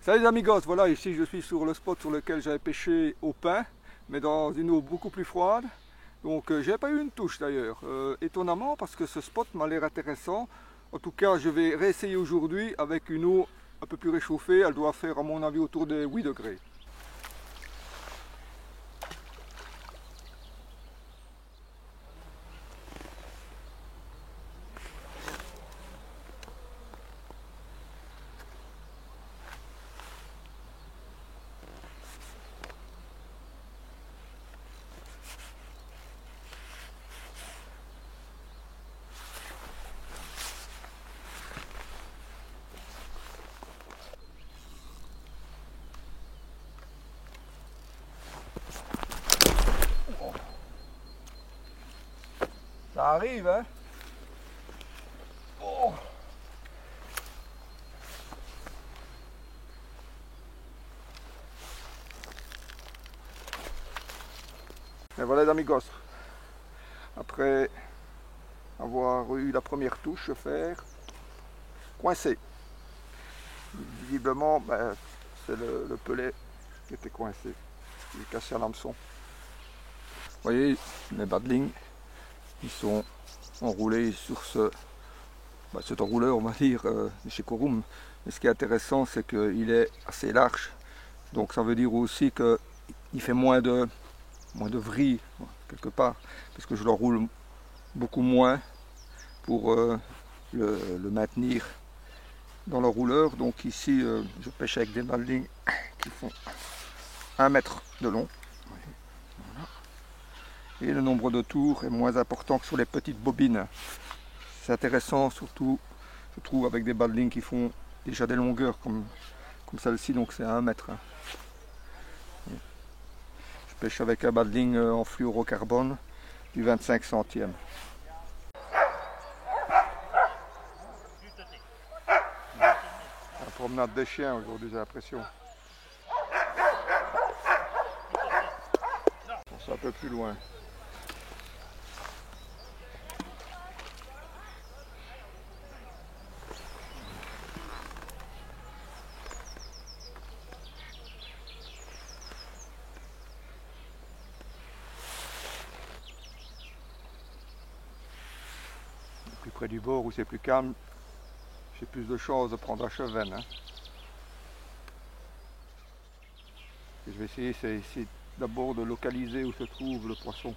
Salut les amigos, voilà ici je suis sur le spot sur lequel j'avais pêché au pain, mais dans une eau beaucoup plus froide. Donc j'ai pas eu une touche d'ailleurs, étonnamment parce que ce spot m'a l'air intéressant. En tout cas je vais réessayer aujourd'hui avec une eau un peu plus réchauffée, elle doit faire à mon avis autour des 8 degrés. Ça arrive hein. Oh. Et voilà les amigos, après avoir eu la première touche fer, coincé. Visiblement ben, c'est le pelet qui était coincé, il est cassé à l'hameçon. Vous voyez les badlings, ils sont enroulés sur cet enrouleur on va dire de chez Corum. Mais ce qui est intéressant c'est qu'il est assez large, donc ça veut dire aussi qu'il fait moins de vrille quelque part, parce que je l'enroule beaucoup moins pour le maintenir dans le rouleur. Donc ici je pêche avec des badlings qui font 1 mètre de long. Voilà. Et le nombre de tours est moins important que sur les petites bobines. C'est intéressant surtout je trouve avec des badlings qui font déjà des longueurs comme celle-ci, donc c'est à 1 mètre. Je pêche avec un badling en fluorocarbone du 25 centièmes. La promenade des chiens aujourd'hui j'ai l'impression. C'est un peu plus loin. Plus près du bord où c'est plus calme, j'ai plus de chances de prendre la chevenne. Hein. Ce que je vais essayer, c'est essayer d'abord de localiser où se trouve le poisson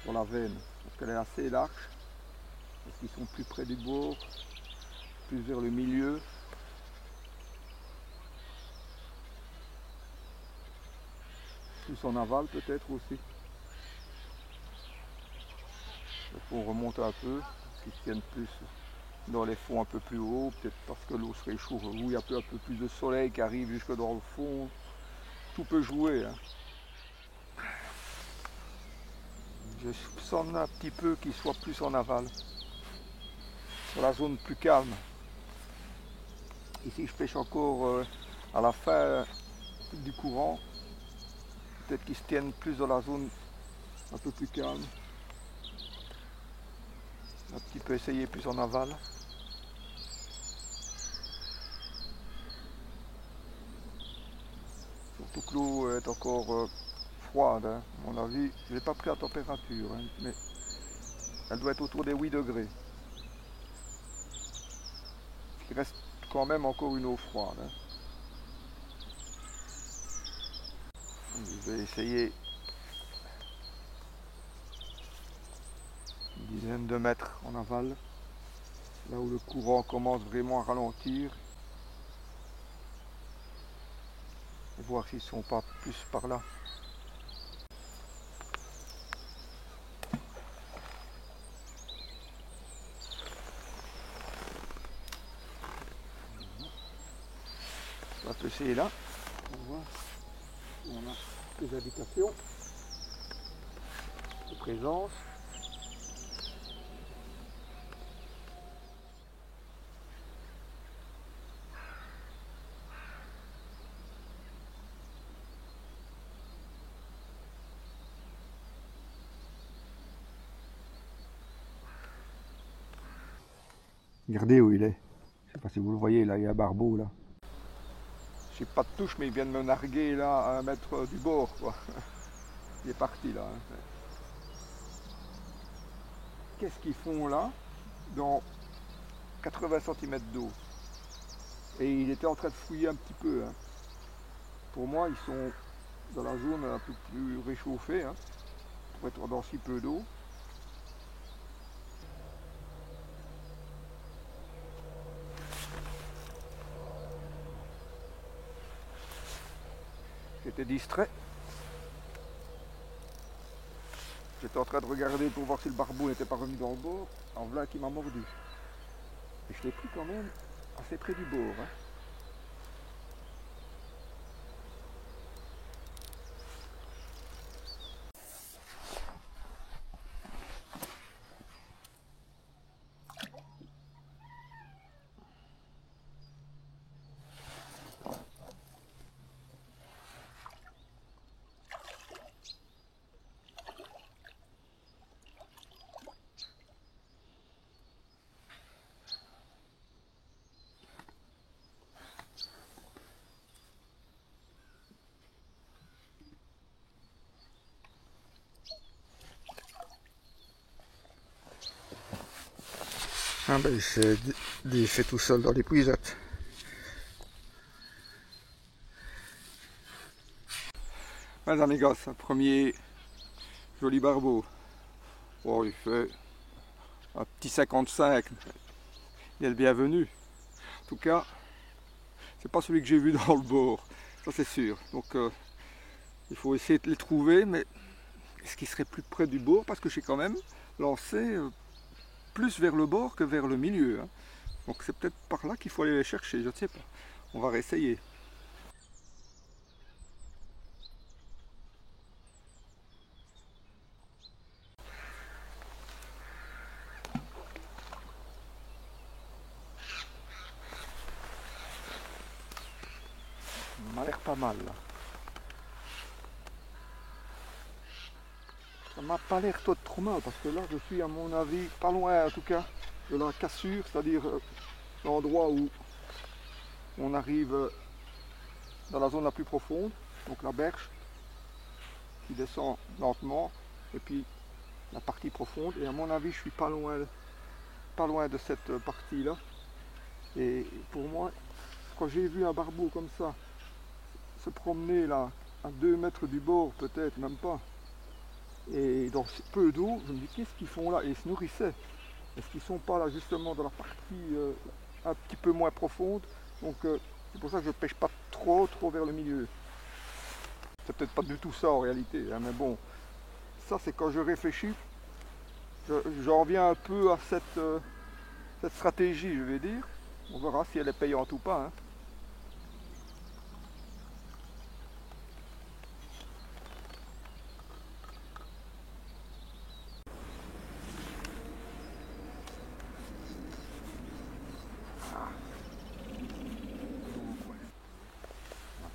dans la veine, parce qu'elle est assez large, parce qu'ils sont plus près du bord, plus vers le milieu. Plus en aval peut-être aussi. Il faut remonter un peu, parce qu'ils tiennent plus dans les fonds un peu plus haut, peut-être parce que l'eau se réchauffe, où il y a un peu plus de soleil qui arrive jusque dans le fond. Tout peut jouer. Hein. Je soupçonne un petit peu qu'il soit plus en aval, sur la zone plus calme. Ici je pêche encore à la fin du courant, peut-être qu'ils se tiennent plus dans la zone un peu plus calme. Un petit peu essayer plus en aval. Surtout que l'eau est encore froide, hein. À mon avis, je n'ai pas pris la température, hein, mais elle doit être autour des 8 degrés. Il reste quand même encore une eau froide. Hein. Je vais essayer une dizaine de mètres en aval, là où le courant commence vraiment à ralentir. Et voir s'ils ne sont pas plus par là. On va essayer là. On va voir si on a des indications de présence. Regardez où il est. Je ne sais pas si vous le voyez là, il y a un barbeau là. j'ai pas de touche, mais il vient de me narguer là à 1 mètre du bord, quoi. Il est parti là. Hein. Qu'est-ce qu'ils font là dans 80 cm d'eau? Et il était en train de fouiller un petit peu. Hein. Pour moi, ils sont dans la zone un peu plus réchauffée, hein, pour être dans si peu d'eau. J'étais distrait. J'étais en train de regarder pour voir si le barbeau n'était pas revenu dans le bord. En voilà qui m'a mordu. Et je l'ai pris quand même assez près du bord. Hein. Ah ben il s'est défait tout seul dans les puisettes. Mes amigos, un premier joli barbeau. Oh, il fait un petit 55. Il est le bienvenu. En tout cas, c'est pas celui que j'ai vu dans le bord, ça c'est sûr. Donc il faut essayer de les trouver, mais est-ce qu'il serait plus près du bord? Parce que j'ai quand même lancé plus vers le bord que vers le milieu. Hein. Donc c'est peut-être par là qu'il faut aller les chercher, je ne sais pas. On va réessayer. Ça m'a l'air pas mal là. Ça m'a pas l'air trop mal parce que là je suis à mon avis pas loin en tout cas de la cassure, c'est-à-dire l'endroit où on arrive dans la zone la plus profonde, donc la berge qui descend lentement et puis la partie profonde, et à mon avis je suis pas loin de cette partie là. Et pour moi, quand j'ai vu un barbeau comme ça se promener là à 2 mètres du bord, peut-être même pas, et dans peu d'eau, je me dis qu'est-ce qu'ils font là? Et ils se nourrissaient. Est-ce qu'ils sont pas là justement dans la partie un petit peu moins profonde? Donc c'est pour ça que je pêche pas trop vers le milieu. C'est peut-être pas du tout ça en réalité, hein, mais bon, ça c'est quand je réfléchis, j'en viens un peu à cette stratégie, je vais dire. On verra si elle est payante ou pas. Hein.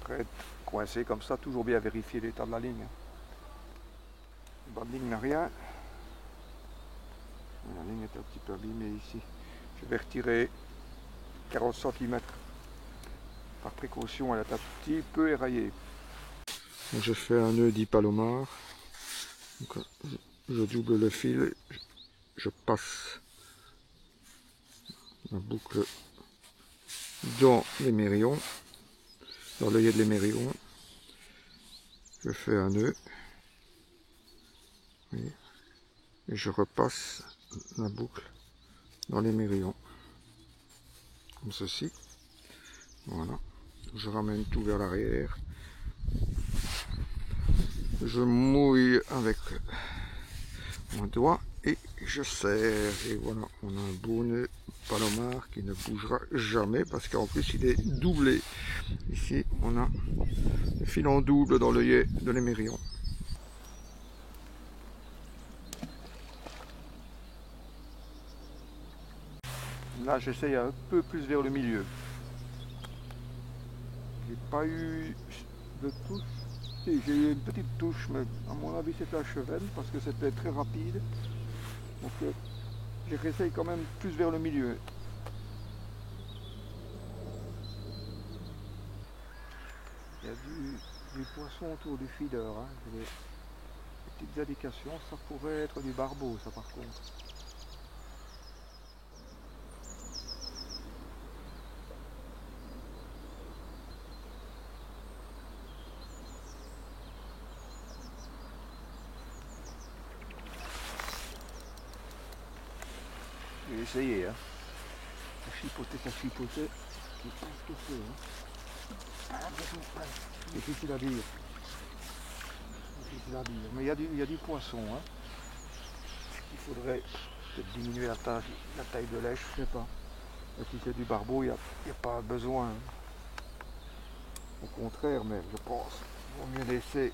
Après être coincé comme ça, toujours bien vérifier l'état de la ligne. Le bas de ligne n'a rien. La ligne est un petit peu abîmée ici. Je vais retirer 40 cm. Par précaution, elle est un petit peu éraillée. Je fais un nœud 10 palomar. Donc, je double le fil. Je passe la boucle dans l'émerion, dans l'œillet de l'émerion. Je fais un nœud. Et je repasse la boucle dans l'émerion. Comme ceci. Voilà. Je ramène tout vers l'arrière. Je mouille avec mon doigt et je serre. Et voilà, on a un beau nœud palomar qui ne bougera jamais parce qu'en plus il est doublé. Ici, on a le fil en double dans l'œillet de l'émerion. Là, j'essaye un peu plus vers le milieu. J'ai pas eu de touche. Si, j'ai eu une petite touche, mais à mon avis c'était la chevenne parce que c'était très rapide. Donc je réessaye quand même plus vers le milieu. a du poisson autour du feeder. Hein. Des petites indications, ça pourrait être du barbeau, ça par contre. Je vais essayer. Hein. Ça chipotait. Qu'est-ce que c'est hein. Difficile à dire. Difficile à dire. Mais il y a du poisson. Hein. Il faudrait peut-être diminuer la taille de lèche, je sais pas. Et si c'est du barbeau, il n'y a pas besoin. Au contraire, même, je pense. Il vaut mieux laisser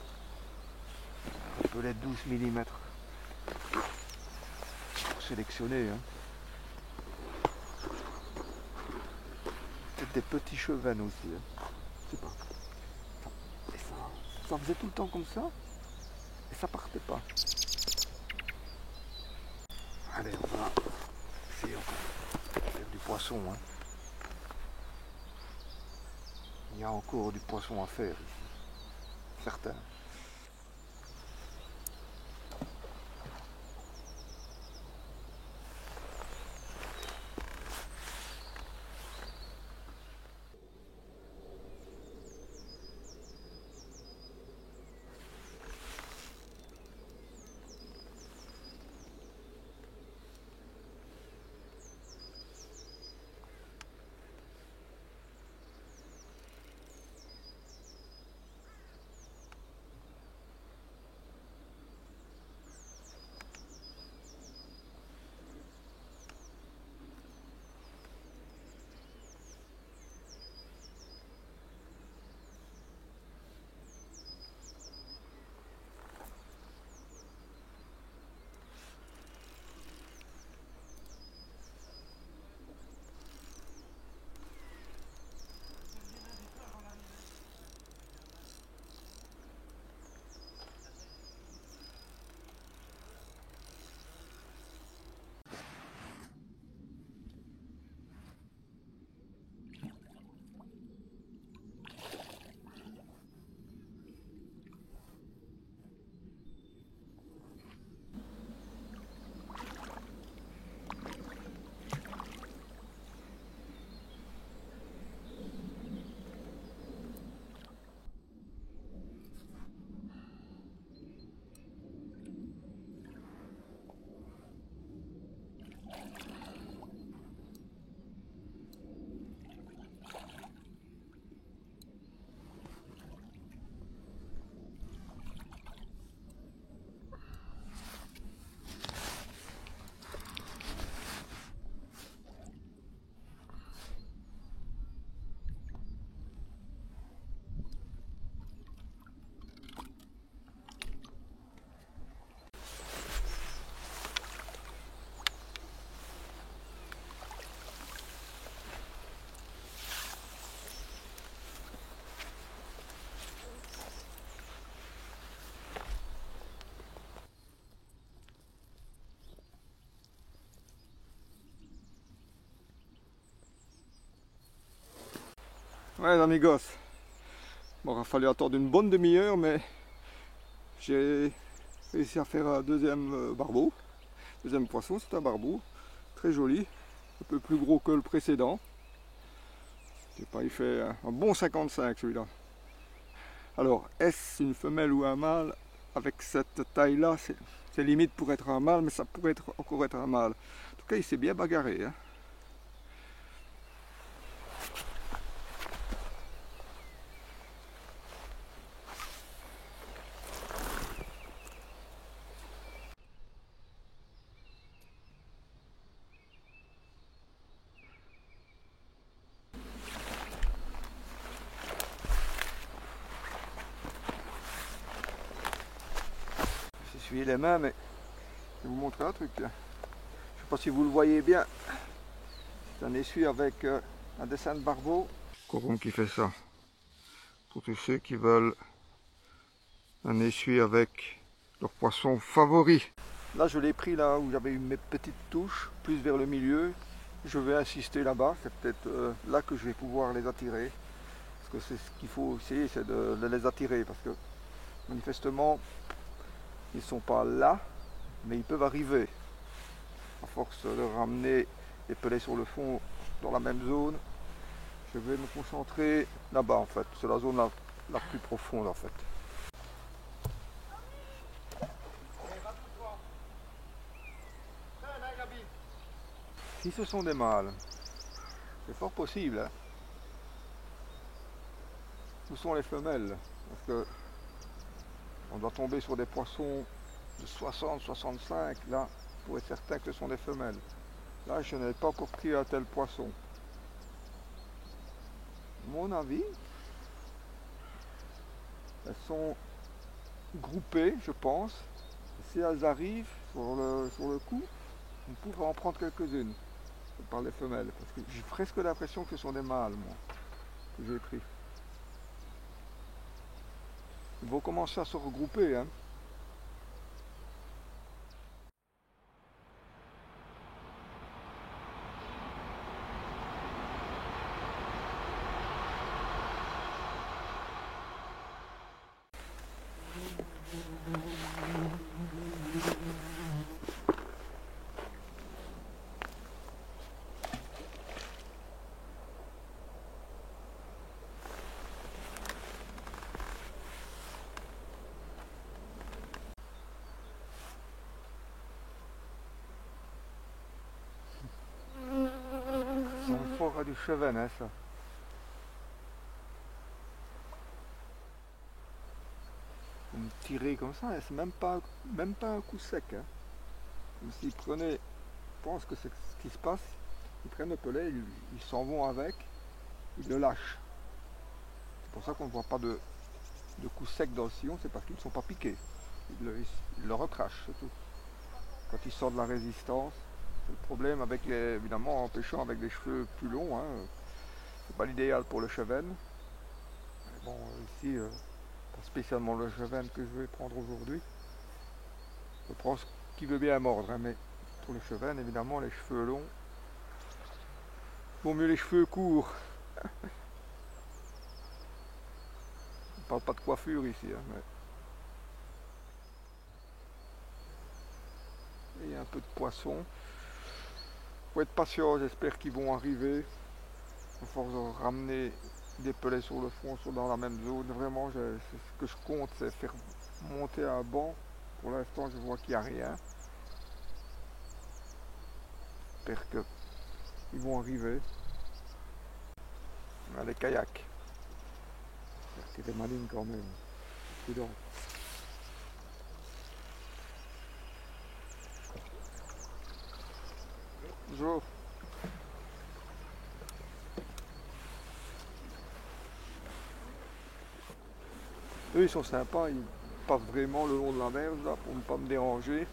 un pelet de 12 mm pour sélectionner. Hein. Peut-être des petits chevennes aussi. Hein. Je sais pas. Et ça faisait tout le temps comme ça. Et ça partait pas. Allez, on va essayer encore de faire du poisson. Hein. Il y a encore du poisson à faire ici. Certain. Ouais, amigos. Bon, il a fallu attendre une bonne demi-heure, mais j'ai réussi à faire un deuxième barbeau. Deuxième poisson, c'est un barbeau. Très joli. Un peu plus gros que le précédent. Je sais pas, il fait un bon 55 celui-là. Alors, est-ce une femelle ou un mâle? Avec cette taille-là, c'est limite pour être un mâle, mais ça pourrait encore être un mâle. En tout cas, il s'est bien bagarré. Hein. J'essuie les mains, mais je vais vous montrer un truc. Je ne sais pas si vous le voyez bien. C'est un essuie avec un dessin de barbeau. Corum qui fait ça. Pour tous ceux qui veulent un essuie avec leur poisson favori. Là, je l'ai pris là où j'avais eu mes petites touches, plus vers le milieu. Je vais insister là-bas. C'est peut-être là que je vais pouvoir les attirer. Parce que c'est ce qu'il faut essayer, c'est de les attirer. Parce que manifestement, ils ne sont pas là, mais ils peuvent arriver. À force de ramener les pelets sur le fond dans la même zone, je vais me concentrer là-bas en fait. C'est la zone la plus profonde en fait. Si ce sont des mâles, c'est fort possible. Hein. Où sont les femelles? Parce que on doit tomber sur des poissons de 60, 65, là, pour être certain que ce sont des femelles. Là, je n'ai pas encore pris un tel poisson. À mon avis, elles sont groupées, je pense. Et si elles arrivent sur le coup, on pourrait en prendre quelques-unes par les femelles. Parce que j'ai presque l'impression que ce sont des mâles, moi, que j'ai pris. Ils vont commencer à se regrouper, hein. Ils sont forts à du cheval, hein, ça. Vous me tirez comme ça, c'est même pas un coup sec. Hein. Comme s'ils prenaient, je pense que c'est ce qui se passe, ils prennent le pellet, ils s'en vont avec, ils le lâchent. C'est pour ça qu'on ne voit pas de coup sec dans le sillon, c'est parce qu'ils ne sont pas piqués. Ils le recrachent, c'est tout. Quand ils sortent de la résistance, c'est le problème avec évidemment en pêchant avec des cheveux plus longs. Hein, c'est pas l'idéal pour le chevenne. Mais bon, ici, pas spécialement le chevenne que je vais prendre aujourd'hui. Je prends ce qui veut bien mordre, hein, mais pour le chevenne, évidemment, les cheveux longs. Vaut mieux les cheveux courts. On parle pas de coiffure ici. Hein, mais... il y a un peu de poisson. Faut être patient, j'espère qu'ils vont arriver. À force de ramener des pelets sur le fond, sont dans la même zone. Vraiment, ce que je compte, c'est faire monter un banc. Pour l'instant, je vois qu'il n'y a rien. J'espère qu'ils vont arriver. On a des kayaks. C'est des malines quand même. Prudent. Bonjour. Eux, ils sont sympas, ils passent vraiment le long de la mer là, pour ne pas me déranger.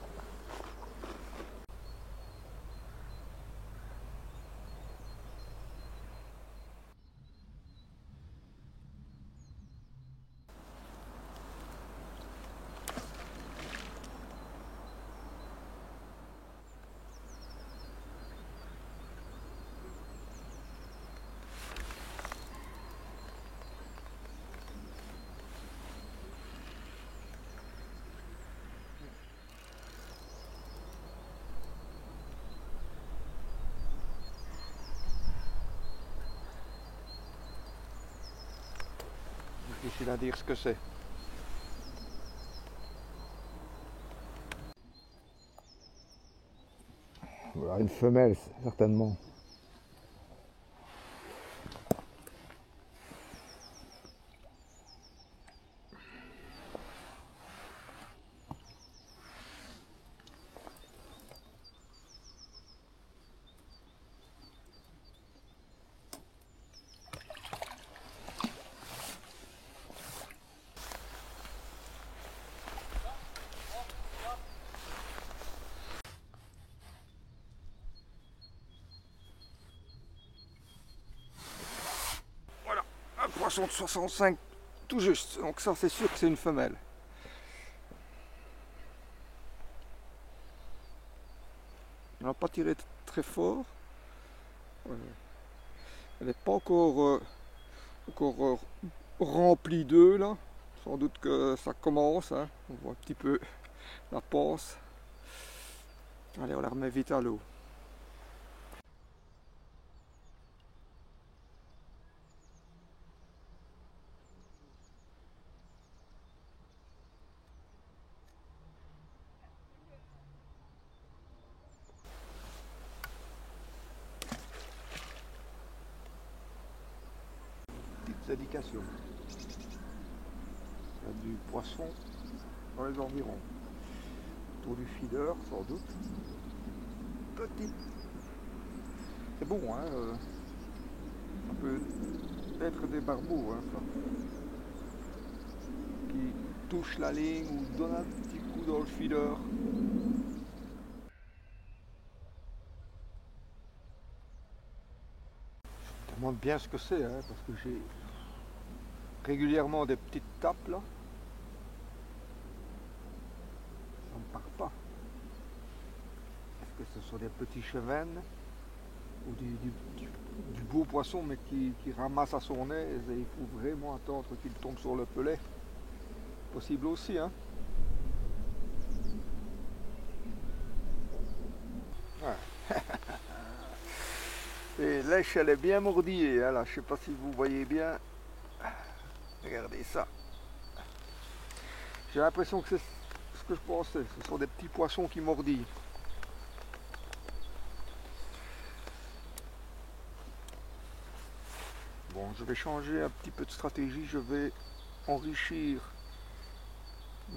Difficile à dire ce que c'est. Voilà, une femelle, certainement. Voilà, un poisson de 65 tout juste. Donc ça, c'est sûr que c'est une femelle. On n'a pas tiré très fort. Elle n'est pas encore encore rempli d'œufs là. Sans doute que ça commence, hein. On voit un petit peu la panse. Allez, on la remet vite à l'eau. Petites indications. Il y a du poisson dans les environs. Autour du feeder, sans doute. Petit. C'est bon, hein. Ça peut être des barbeaux, hein, ça. Qui touche la ligne ou donne un petit coup dans le feeder. Je me demande bien ce que c'est, hein, parce que j'ai régulièrement des petites tapes là. Ça ne part pas. Est-ce que ce sont des petits chevennes ou du beau poisson mais qui ramasse à son aise et il faut vraiment attendre qu'il tombe sur le pelet? Possible aussi, hein. Ouais. Et lèche, elle est bien mordillée, hein, là. Je sais pas si vous voyez bien. Regardez ça. J'ai l'impression que c'est ce que je pensais. Ce sont des petits poissons qui mordillent. Bon, je vais changer un petit peu de stratégie. Je vais enrichir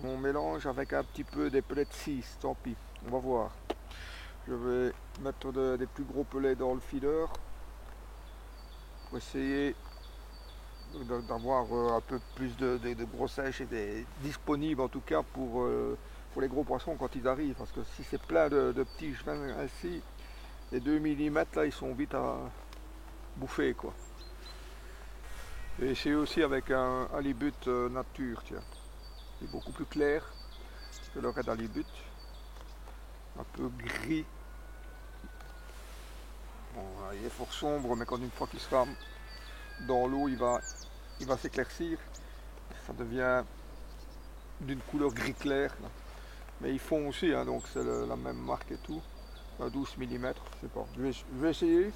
mon mélange avec un petit peu des pellets de 6. Tant pis, on va voir. Je vais mettre des plus gros pellets dans le feeder pour essayer d'avoir un peu plus de grossesse et disponible en tout cas pour les gros poissons quand ils arrivent, parce que si c'est plein de petits chevins ainsi, les 2 mm là ils sont vite à bouffer quoi. Et essayer aussi avec un halibut nature, tiens. Il est beaucoup plus clair que le red halibut, un peu gris. Bon, il est fort sombre, mais quand une fois qu'il sera dans l'eau, il va s'éclaircir. Ça devient d'une couleur gris clair. Là. Mais ils font aussi, hein, donc c'est la même marque et tout. 12 mm, je sais pas. Je vais essayer.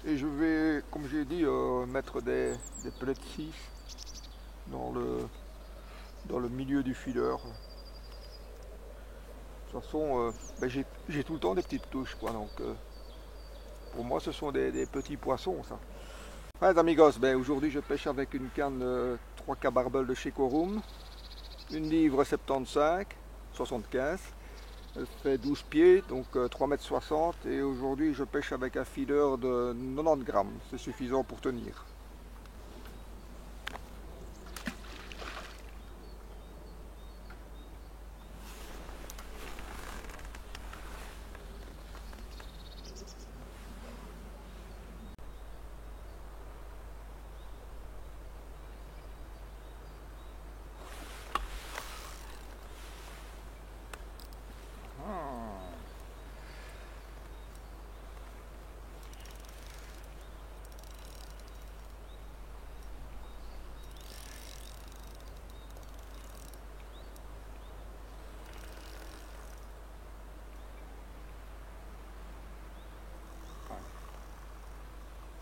Et je vais, comme j'ai dit, mettre des pellets de 6 dans le milieu du feeder. De toute façon, ben j'ai tout le temps des petites touches, quoi. Donc, pour moi, ce sont des petits poissons, ça. Ouais, les amigos, ben, aujourd'hui, je pêche avec une canne 3K Barbel de chez Corum. Une livre 75. Elle fait 12 pieds, donc 3,60 m. Et aujourd'hui, je pêche avec un feeder de 90 grammes. C'est suffisant pour tenir.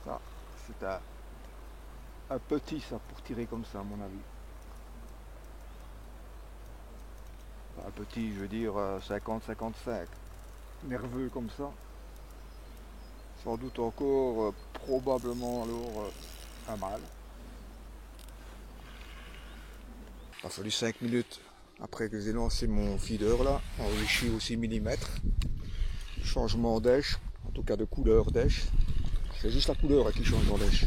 Ça, c'est un petit, ça, pour tirer comme ça, à mon avis. Un petit, je veux dire 50-55. Nerveux comme ça. Sans doute encore, probablement alors, un mâle. Il a fallu 5 minutes après que j'ai lancé mon feeder là, enrichi au 6 mm. Changement d'èche, en tout cas de couleur d'èche. C'est juste la couleur qui change dans l'èche.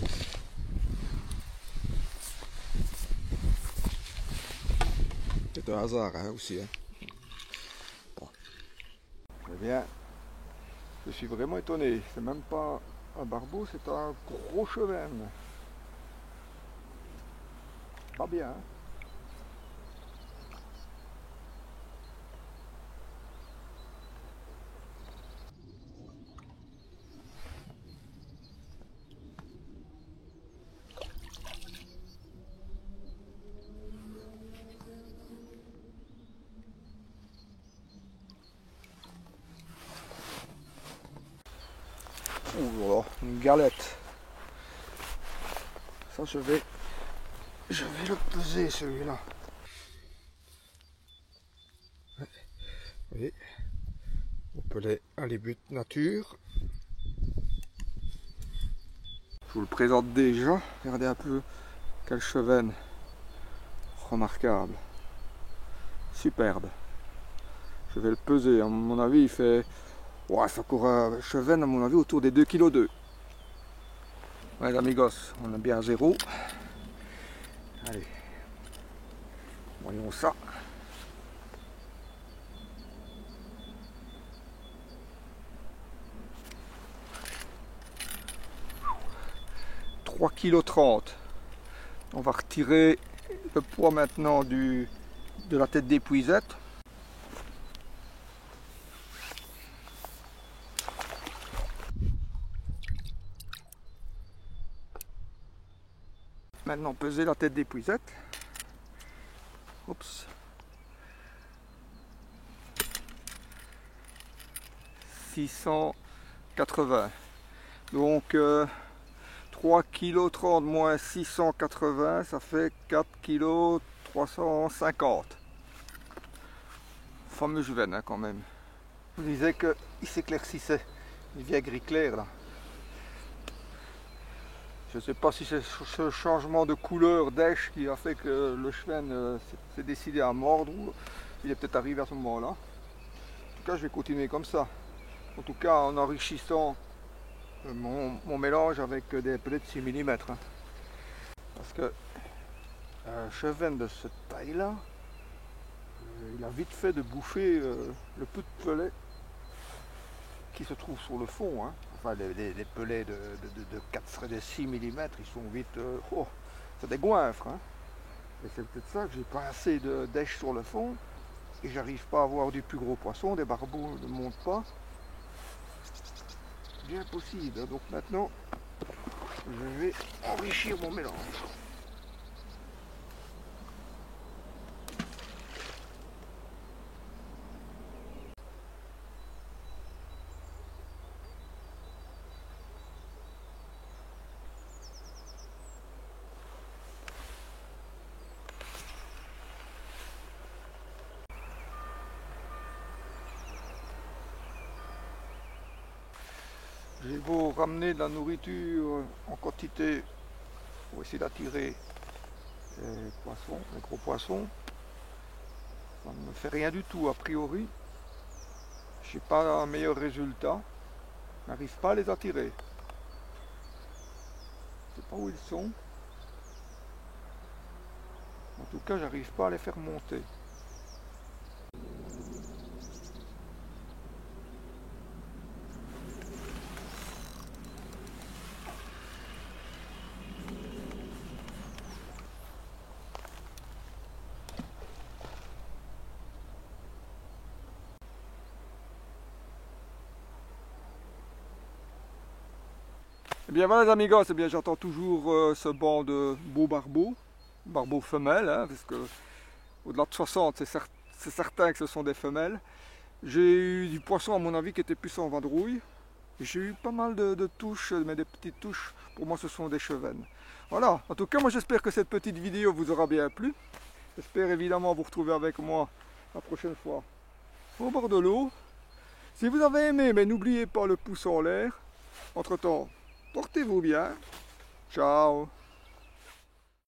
C'est un hasard hein, aussi. Hein. Bon. Eh bien, je suis vraiment étonné. C'est même pas un barbeau, c'est un gros chevenne. Pas bien. Hein. une galette. Ça je vais le peser celui-là. Vous voyez, on peut les halibut nature. Je vous le présente déjà. Regardez un peu quelle chevenne remarquable, superbe. Je vais le peser. À mon avis, il fait, ouais, ça court un chevenne à mon avis autour des 2,2 kg. Ouais, les amigos, on est bien à 0. Allez, voyons ça. « 3,30 kg. On va retirer le poids maintenant de la tête d'épuisette. Maintenant peser la tête d'épuisette. Oups. 680. Donc 3,30 kg moins 680, ça fait 4,350 kg. Fameux juven hein, quand même. Je vous disais qu'il s'éclaircissait. Il devient gris clair là. Je ne sais pas si c'est ce changement de couleur d'èche qui a fait que le chevenne s'est décidé à mordre ou il est peut-être arrivé à ce moment-là. En tout cas, je vais continuer comme ça. En tout cas, en enrichissant mon mélange avec des pelets de 6 mm. Hein. Parce que un chevenne de cette taille-là, il a vite fait de bouffer le peu de pelets qui se trouve sur le fond. Hein. Enfin, les pelets de 6 mm, ils sont vite... oh, c'est des goinfres. Hein. Et c'est peut-être ça que j'ai pas assez d'èche sur le fond. Et j'arrive pas à avoir du plus gros poisson, des barbeaux ne montent pas. Bien possible. Donc maintenant, je vais enrichir mon mélange. J'ai beau ramener de la nourriture en quantité pour essayer d'attirer les poissons, les gros poissons, ça ne me fait rien du tout a priori. Je n'ai pas un meilleur résultat, je n'arrive pas à les attirer. Je ne sais pas où ils sont. En tout cas, j'arrive pas à les faire monter. Et bien voilà les amigos, eh bien j'entends toujours ce banc de beaux barbeaux femelles, hein, parce que au-delà de 60, c'est certain que ce sont des femelles. J'ai eu du poisson à mon avis qui était plus en vadrouille. J'ai eu pas mal de touches, mais des petites touches. Pour moi ce sont des chevennes. Voilà, en tout cas moi j'espère que cette petite vidéo vous aura bien plu. J'espère évidemment vous retrouver avec moi la prochaine fois au bord de l'eau. Si vous avez aimé, mais n'oubliez pas le pouce en l'air. Entre temps, portez-vous bien. Ciao.